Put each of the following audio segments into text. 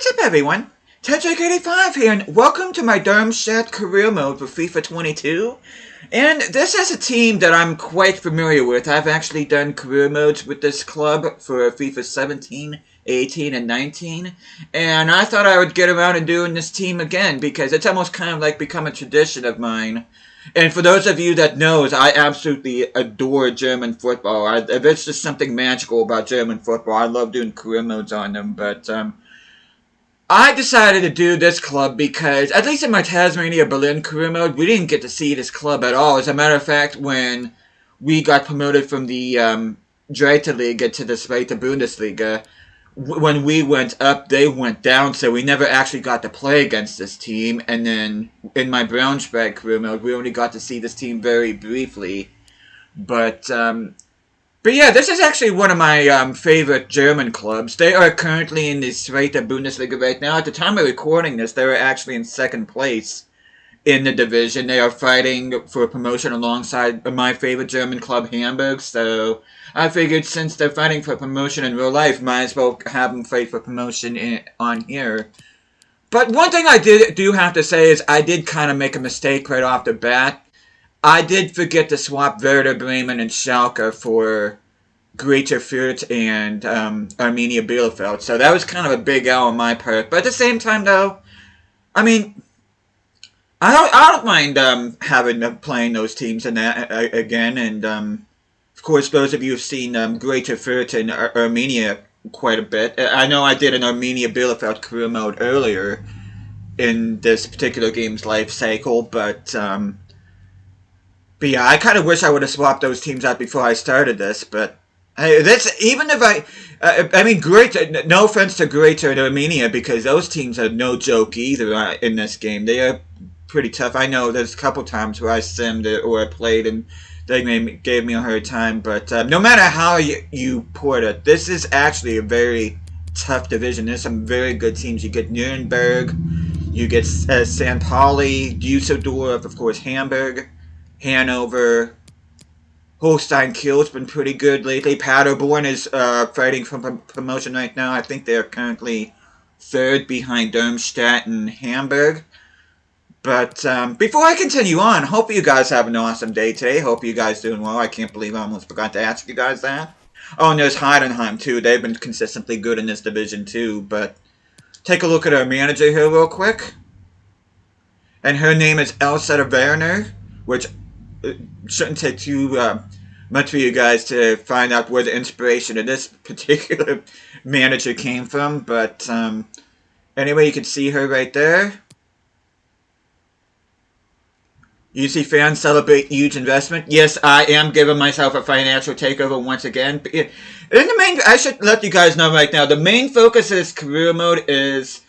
What's up, everyone? Tedrick85 here, and welcome to my Darmstadt career mode for FIFA 22. And this is a team that I'm quite familiar with. I've actually done career modes with this club for FIFA 17, 18, and 19. And I thought I would get around and doing this team again, because it's almost kind of like become a tradition of mine. And for those of you that knows, I absolutely adore German football. There's just something magical about German football. I love doing career modes on them, but I decided to do this club because, at least in my Tasmania Berlin career mode, we didn't get to see this club at all. As a matter of fact, when we got promoted from the Dritte Liga to the Zweite Bundesliga, when we went up, they went down, so we never actually got to play against this team. And then in my Braunschweig career mode, we only got to see this team very briefly. But yeah, this is actually one of my favorite German clubs. They are currently in the Zweite Bundesliga right now. At the time of recording this, they were actually in second place in the division. They are fighting for promotion alongside my favorite German club, Hamburg. So I figured since they're fighting for promotion in real life, might as well have them fight for promotion on here. But one thing I do have to say is I did kind of make a mistake right off the bat. I did forget to swap Werder Bremen and Schalke for Greuther Fürth and Arminia Bielefeld. So that was kind of a big L on my part. But at the same time, though, I mean, I don't mind playing those teams in that again. And of course, those of you who've seen Greuther Fürth and Arminia quite a bit. I know I did an Arminia Bielefeld career mode earlier in this particular game's life cycle, but yeah, I kind of wish I would have swapped those teams out before I started this, but hey, that's, even if I mean, great, no offense to Greuther and Arminia, because those teams are no joke either in this game. They are pretty tough. I know there's a couple times where I simmed it or I played and they gave me a hard time, but no matter how you put it, this is actually a very tough division. There's some very good teams. You get Nuremberg, you get St. Pauli, Dusseldorf, of course, Hamburg, Hanover, Holstein Kiel's been pretty good lately. Paderborn is fighting for promotion right now. I think they're currently third behind Darmstadt and Hamburg. But before I continue on, hope you guys have an awesome day today. Hope you guys doing well. I can't believe I almost forgot to ask you guys that. Oh, and there's Heidenheim too. They've been consistently good in this division too. But take a look at our manager here real quick. And her name is Elsa Werner, which shouldn't take too much for you guys to find out where the inspiration of this particular manager came from. But anyway, you can see her right there. You see fans celebrate huge investment. Yes, I am giving myself a financial takeover once again. I should let you guys know right now, the main focus of this career mode is,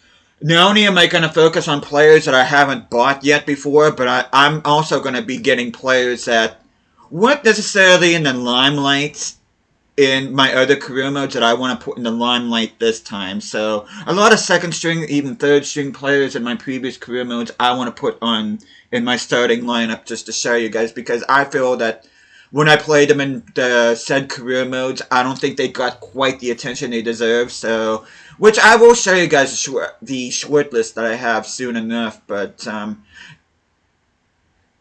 not only am I going to focus on players that I haven't bought yet before, but I'm also going to be getting players that weren't necessarily in the limelight in my other career modes that I want to put in the limelight this time. So a lot of second string, even third string players in my previous career modes I want to put on in my starting lineup just to show you guys, because I feel that when I played them in the said career modes, I don't think they got quite the attention they deserve. So, which I will show you guys the short list that I have soon enough, but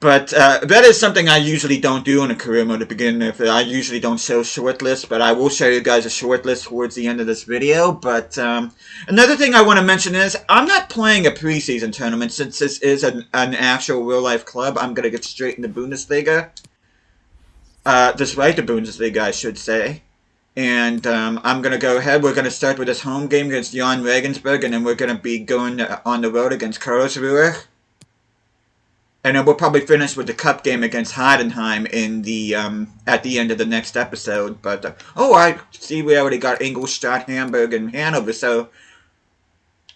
that is something I usually don't do in a career mode to begin with. I usually don't show short lists, but I will show you guys a short list towards the end of this video. But another thing I want to mention is I'm not playing a preseason tournament since this is an actual real-life club. I'm going to get straight into Bundesliga. This right to Bundesliga, I should say. And I'm going to go ahead. We're going to start with this home game against Jan Regensburg, and then we're going to be going on the road against Karlsruhe. And then we'll probably finish with the cup game against Heidenheim in the at the end of the next episode. But oh, I see we already got Ingolstadt, Hamburg, and Hanover. So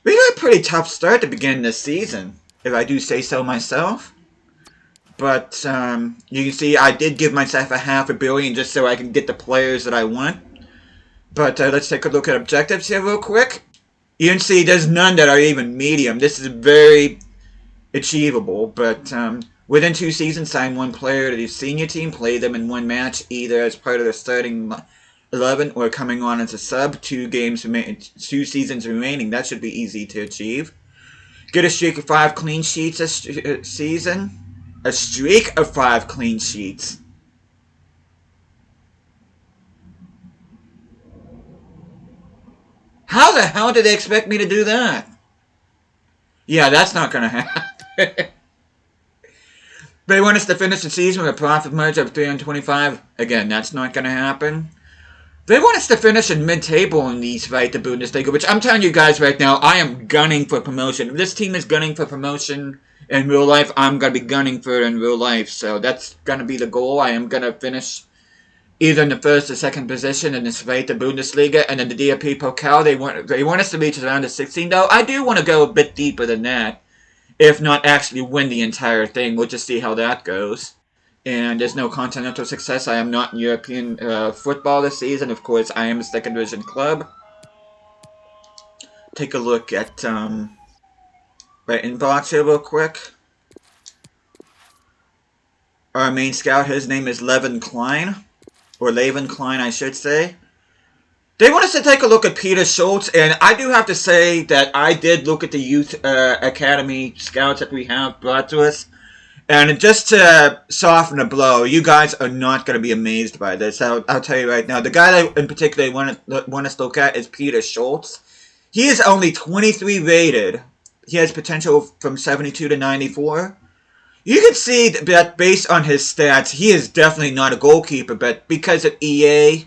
we got a pretty tough start to begin this season, if I do say so myself. But you can see I did give myself a $500 million just so I can get the players that I want. But let's take a look at objectives here real quick. You can see there's none that are even medium. This is very achievable, but within 2 seasons, sign one player to the senior team, play them in one match, either as part of the starting 11 or coming on as a sub, 2 seasons remaining. That should be easy to achieve. Get a streak of 5 clean sheets a season. A streak of 5 clean sheets. How the hell did they expect me to do that? Yeah, that's not gonna happen. They want us to finish the season with a profit margin of 325. Again, that's not gonna happen. They want us to finish in mid-table in these, right, the Bundesliga, which I'm telling you guys right now, I am gunning for promotion. If this team is gunning for promotion in real life, I'm going to be gunning for it in real life. So that's going to be the goal. I am going to finish either in the first or second position in this, right, the Bundesliga, and then the DFB Pokal. They want us to reach around the 16, though. I do want to go a bit deeper than that, if not actually win the entire thing. We'll just see how that goes. And there's no continental success. I am not in European football this season. Of course, I am a second division club. Take a look at my inbox here real quick. Our main scout, his name is Levin Klein. Or Levin Klein, I should say. They want us to take a look at Peter Schultz. And I do have to say that I did look at the youth academy scouts that we have brought to us. And just to soften the blow, you guys are not going to be amazed by this. I'll tell you right now. The guy that in particular want us to look at is Peter Schultz. He is only 23 rated. He has potential from 72 to 94. You can see that based on his stats, he is definitely not a goalkeeper. But because of EA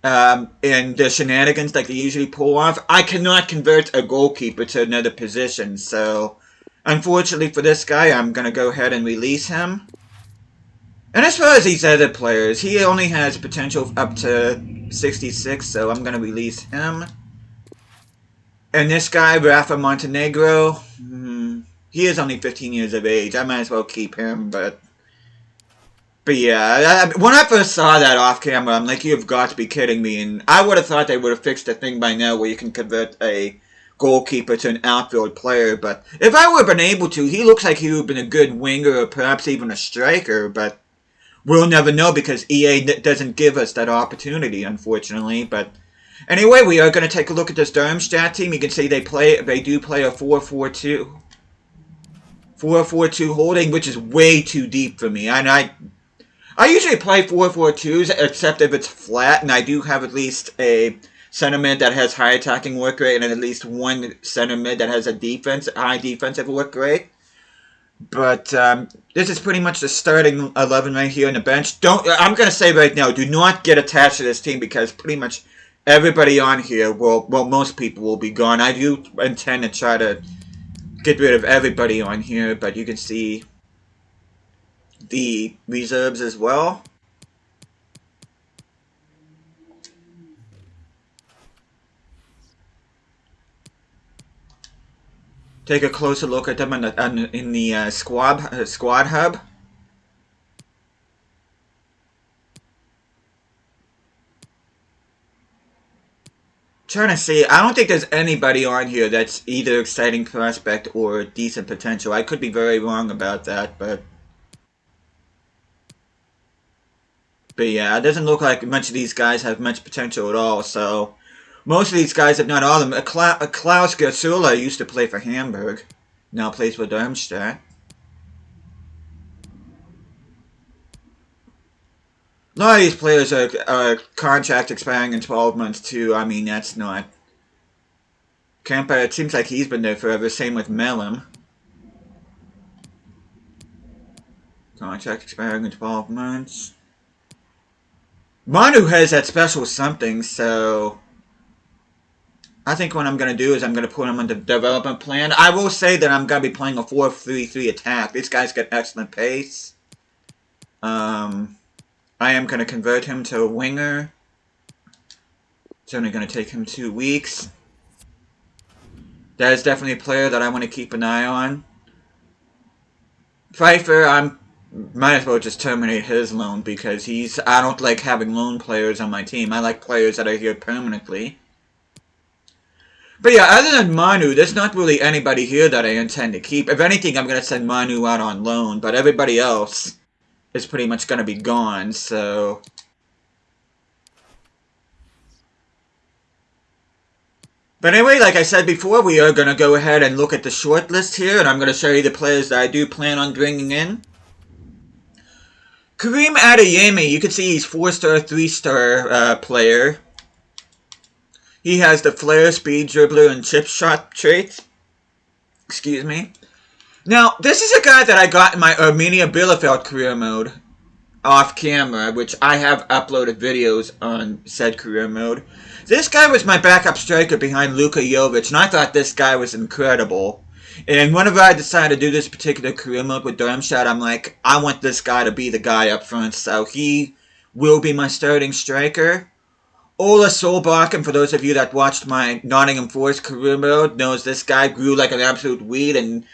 and the shenanigans that they usually pull off, I cannot convert a goalkeeper to another position. So unfortunately for this guy, I'm going to go ahead and release him. And as far as these other players, he only has potential up to 66, so I'm going to release him. And this guy, Rafa Montenegro, he is only 15 years of age. I might as well keep him, but yeah, when I first saw that off camera, I'm like, you've got to be kidding me. And I would have thought they would have fixed the thing by now where you can convert a goalkeeper to an outfield player, but if I would have been able to, he looks like he would have been a good winger or perhaps even a striker, but we'll never know because EA doesn't give us that opportunity, unfortunately. But anyway, we are going to take a look at this Darmstadt team. You can see they do play a 4-4-2. 4-4-2 holding, which is way too deep for me. And I usually play 4-4-2s, except if it's flat, and I do have at least a center mid that has high attacking work rate, and at least one center mid that has a high defensive work rate. But this is pretty much the starting 11 right here on the bench. I'm going to say right now, do not get attached to this team because pretty much everybody on here most people will be gone. I do intend to try to get rid of everybody on here, but you can see the reserves as well. Take a closer look at them in the squad hub. Trying to see, I don't think there's anybody on here that's either exciting prospect or decent potential. I could be very wrong about that, but yeah, it doesn't look like much of these guys have much potential at all. So most of these guys, if not all of them, Klaus Gersula used to play for Hamburg, now plays for Darmstadt. A lot of these players are contract expiring in 12 months too. I mean, that's not... Kempa, it seems like he's been there forever. Same with Melem. Contract expiring in 12 months. Manu has that special something, so I think what I'm going to do is I'm going to put him on the development plan. I will say that I'm going to be playing a 4-3-3 attack. This guy's got excellent pace. I am going to convert him to a winger. It's only going to take him 2 weeks. That is definitely a player that I want to keep an eye on. Pfeiffer, I might as well just terminate his loan because I don't like having loan players on my team. I like players that are here permanently. But yeah, other than Manu, there's not really anybody here that I intend to keep. If anything, I'm going to send Manu out on loan, but everybody else is pretty much going to be gone, so But anyway, like I said before, we are going to go ahead and look at the short list here, and I'm going to show you the players that I do plan on bringing in. Kareem Adeyemi, you can see he's 4-star, 3-star player. He has the flair, speed, dribbler, and chip shot traits. Excuse me. Now, this is a guy that I got in my Armenia Bielefeld career mode off camera, which I have uploaded videos on said career mode. This guy was my backup striker behind Luka Jovic, and I thought this guy was incredible. And whenever I decided to do this particular career mode with Darmstadt, I'm like, I want this guy to be the guy up front, so he will be my starting striker. Ola Solbakken, for those of you that watched my Nottingham Forest career mode, knows this guy grew like an absolute weed, and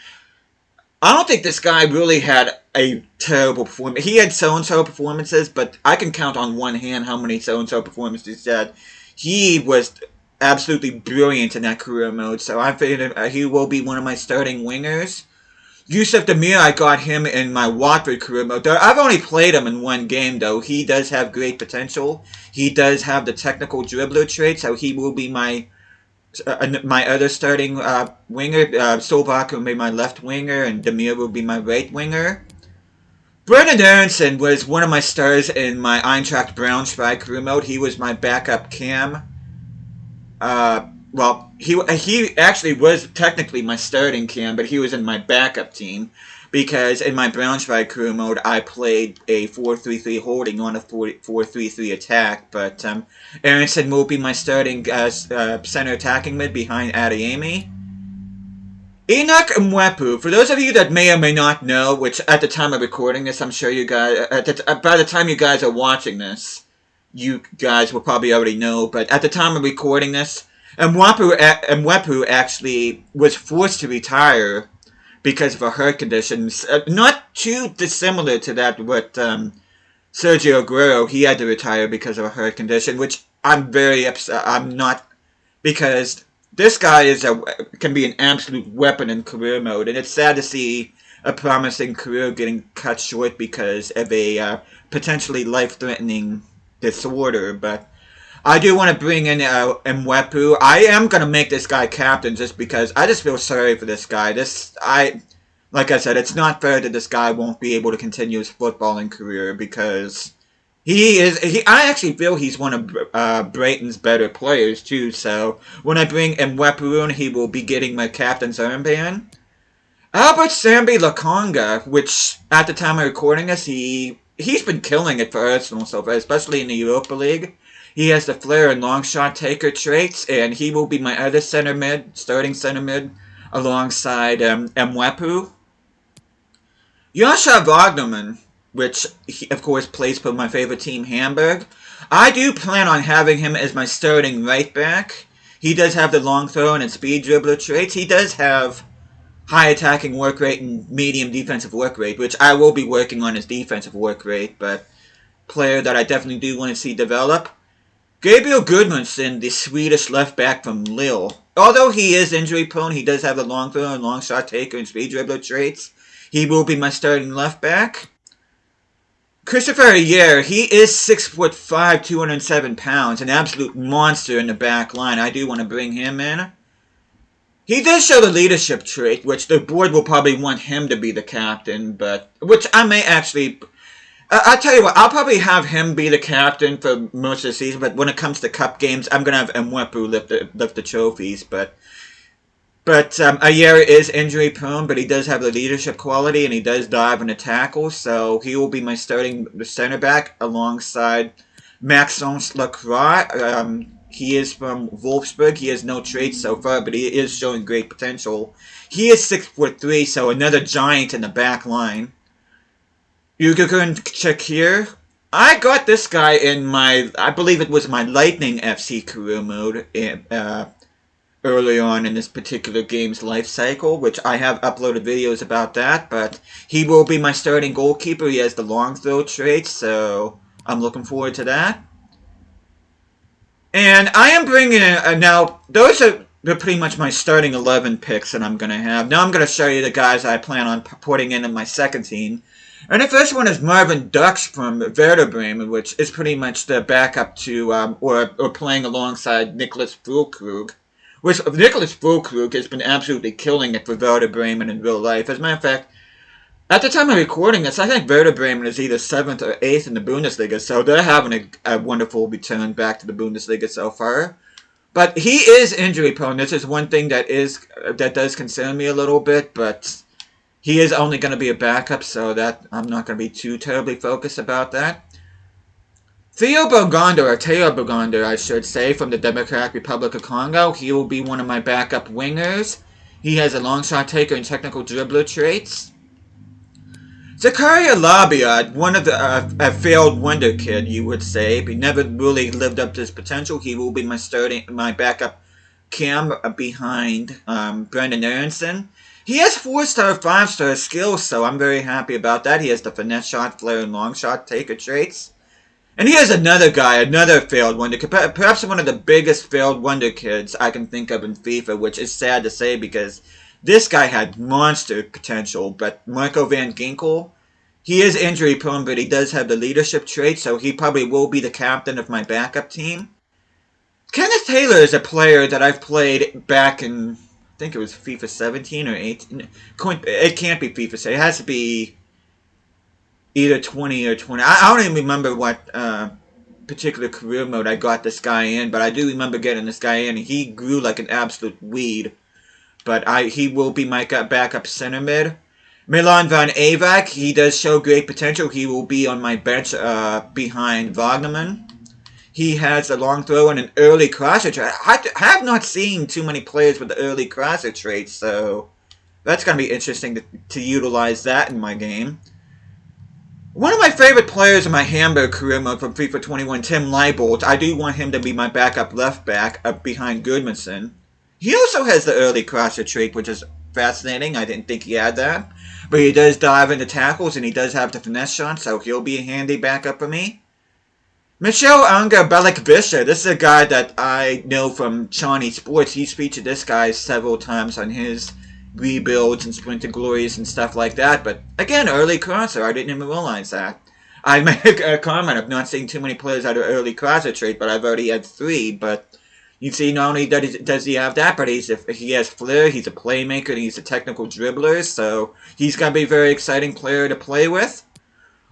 I don't think this guy really had a terrible performance. He had so-and-so performances, but I can count on one hand how many so-and-so performances he had. He was absolutely brilliant in that career mode, so I figured he will be one of my starting wingers. Yusuf Demir, I got him in my Watford career mode. I've only played him in one game, though. He does have great potential. He does have the technical dribbler trait, so he will be my other starting winger. Solbakken will be my left winger, and Demir will be my right winger. Brendan Aronson was one of my stars in my Eintracht Braunschweig career mode. He was my backup cam. Well, he actually was technically my starting cam, but he was in my backup team because in my Braunschweig career mode, I played a 4-3-3 holding on a 4-3-3 attack. But Aronson will be my starting center attacking mid behind Adeyemi. Enoch Mwepu, for those of you that may or may not know, which at the time of recording this, I'm sure you guys, by the time you guys are watching this, you guys will probably already know, but at the time of recording this, Mwepu actually was forced to retire because of a heart condition. Not too dissimilar to that what Sergio Aguero, he had to retire because of a heart condition, which I'm very upset. I'm not, because this guy can be an absolute weapon in career mode, and it's sad to see a promising career getting cut short because of a potentially life-threatening disorder. But I do want to bring in Mwepu. I am going to make this guy captain just because I just feel sorry for this guy. Like I said, it's not fair that this guy won't be able to continue his footballing career because I actually feel he's one of Brighton's better players too. So when I bring Mwepu in, he will be getting my captain's armband. Albert Sambi Lokonga, which at the time of recording this, he's been killing it for Arsenal so far, especially in the Europa League. He has the flair and long shot taker traits, and he will be my other starting center mid, alongside Mwepu. Joscha Wagnerman, which he, of course, plays for my favorite team, Hamburg. I do plan on having him as my starting right back. He does have the long throw and speed dribbler traits. He does have high attacking work rate and medium defensive work rate, which I will be working on his defensive work rate, but player that I definitely do want to see develop. Gabriel Gudmundsson, the Swedish left back from Lille. Although he is injury prone, he does have the long throw and long shot taker and speed dribbler traits. He will be my starting left back. Christopher Ayer, he is 6'5", 207 pounds, an absolute monster in the back line. I do want to bring him in. He does show the leadership trait, which the board will probably want him to be the captain, but which I may actually. I'll tell you what, I'll probably have him be the captain for most of the season, but when it comes to cup games, I'm going to have Mwepu lift the trophies. But Ayer is injury prone, but he does have the leadership quality, and he does dive and tackle, so he will be my starting center back alongside Maxence Lacroix. He is from Wolfsburg. He has no traits so far, but he is showing great potential. He is 6'3", so another giant in the back line. Yugen Chakir. I got this guy in I believe it was my Lightning FC career mode early on in this particular game's life cycle, which I have uploaded videos about that, but he will be my starting goalkeeper. He has the long throw trait, so I'm looking forward to that. And I am bringing in, now, those are pretty much my starting 11 picks that I'm going to have. Now I'm going to show you the guys I plan on putting in my second team. And the first one is Marvin Dux from Werder Bremen, which is pretty much the backup to, or playing alongside Niklas Füllkrug, which Nicholas Füllkrug has been absolutely killing it for Werder Bremen in real life. As a matter of fact, at the time of recording this, I think Werder Bremen is either 7th or 8th in the Bundesliga, so they're having a wonderful return back to the Bundesliga so far. But he is injury prone. This is one thing that does concern me a little bit, but he is only going to be a backup, so that I'm not going to be too terribly focused about that. Teo Boganda, I should say, from the Democratic Republic of Congo. He will be one of my backup wingers. He has a long shot taker and technical dribbler traits. Zakaria Labiat, one of a failed wonder kid, you would say. He never really lived up to his potential. He will be my backup cam behind Brendan Aronson. He has 4-star, 5-star skills, so I'm very happy about that. He has the finesse shot, flair, and long shot taker traits. And here's another guy, another failed wonder kid, perhaps one of the biggest failed wonder kids I can think of in FIFA, which is sad to say because this guy had monster potential. But Marco van Ginkel, he is injury prone, but he does have the leadership trait, so he probably will be the captain of my backup team. Kenneth Taylor is a player that I've played back in, I think it was FIFA 17 or 18. It can't be FIFA 17. It has to be either 20 or 20. I don't even remember what particular career mode I got this guy in, but I do remember getting this guy in, and he grew like an absolute weed. But he will be my backup center mid. Milan van Avak, he does show great potential. He will be on my bench behind Wagnerman. He has a long throw and an early crosser trait. I have not seen too many players with the early crosser trait, so that's going to be interesting to utilize that in my game. One of my favorite players in my Hamburg career mode from FIFA 21, Tim Leibold, I do want him to be my backup left back up behind Gudmundsson. He also has the early crosser trait, which is fascinating. I didn't think he had that. But he does dive into tackles, and he does have the finesse shot, so he'll be a handy backup for me. Michel Anga Belikvisha, this is a guy that I know from Shawnee Sports. He's featured this guy several times on his rebuilds and Sprinter Glories and stuff like that. But again, early crosser, I didn't even realize that. I make a comment of not seeing too many players out of early crosser trait, but I've already had 3. But you see, not only does he have that, but he has flair, he's a playmaker, and he's a technical dribbler, so he's going to be a very exciting player to play with.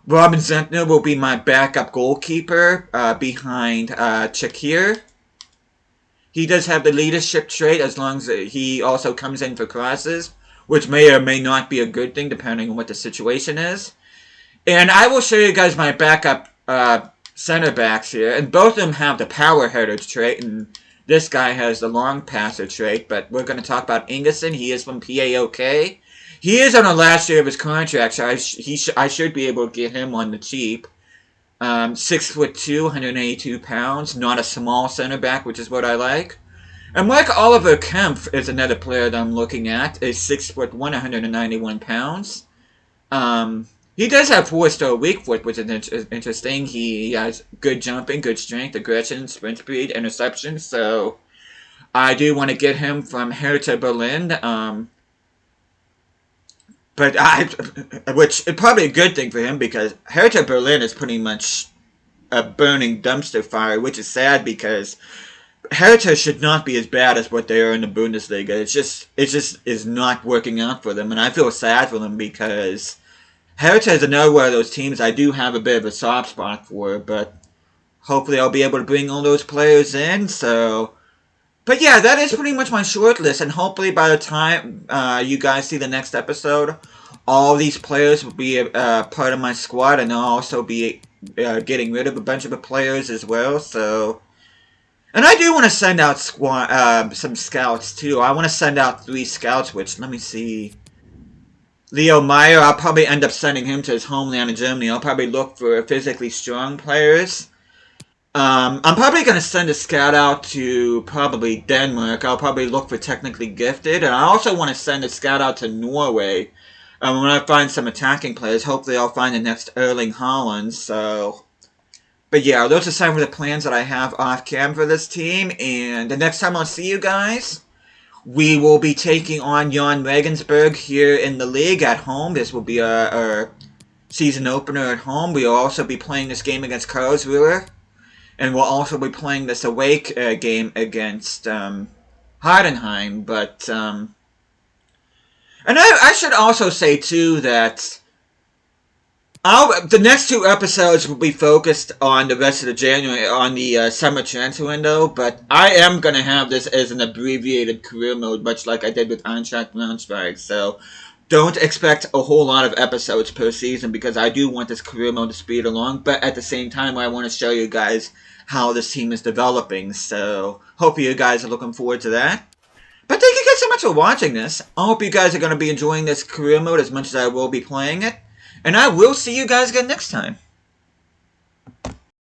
Robin Zentner will be my backup goalkeeper behind Shakir. He does have the leadership trait as long as he also comes in for crosses, which may or may not be a good thing depending on what the situation is. And I will show you guys my backup center backs here, and both of them have the power header trait, and this guy has the long passer trait, but we're going to talk about Ingerson. He is from PAOK. He is on the last year of his contract, so I should be able to get him on the cheap. 6'2", 182 pounds, not a small center back, which is what I like. And Mike Oliver Kempf is another player that I'm looking at. Is 6'1", 191 pounds. He does have 4-star weak foot, which is interesting. He has good jumping, good strength, aggression, sprint speed, interception. So I do want to get him from Hertha Berlin. Which is probably a good thing for him because Hertha Berlin is pretty much a burning dumpster fire, which is sad because Hertha should not be as bad as what they are in the Bundesliga. It just is not working out for them, and I feel sad for them because Hertha is another one of those teams I do have a bit of a soft spot for, but hopefully I'll be able to bring all those players in, so... But yeah, that is pretty much my short list, and hopefully by the time you guys see the next episode, all these players will be part of my squad, and I'll also be getting rid of a bunch of the players as well, so... And I do want to send out some scouts, too. I want to send out 3 scouts, which, let me see... Leo Meyer, I'll probably end up sending him to his homeland in Germany. I'll probably look for physically strong players. I'm probably going to send a scout out to probably Denmark. I'll probably look for technically gifted. And I also want to send a scout out to Norway. When I find some attacking players, hopefully I'll find the next Erling Haaland. So, but yeah, those are some of the plans that I have off cam for this team. And the next time I'll see you guys, we will be taking on Jan Regensburg here in the league at home. This will be our season opener at home. We will also be playing this game against Karlsruhe. And we'll also be playing this away game against Heidenheim, but, and I should also say, too, that the next 2 episodes will be focused on the rest of the January, on the summer transfer window, but I am going to have this as an abbreviated career mode, much like I did with Eintracht Braunschweig, so don't expect a whole lot of episodes per season, because I do want this career mode to speed along, but at the same time, I want to show you guys how this team is developing, so hope you guys are looking forward to that. But thank you guys so much for watching this. I hope you guys are going to be enjoying this career mode as much as I will be playing it. And I will see you guys again next time.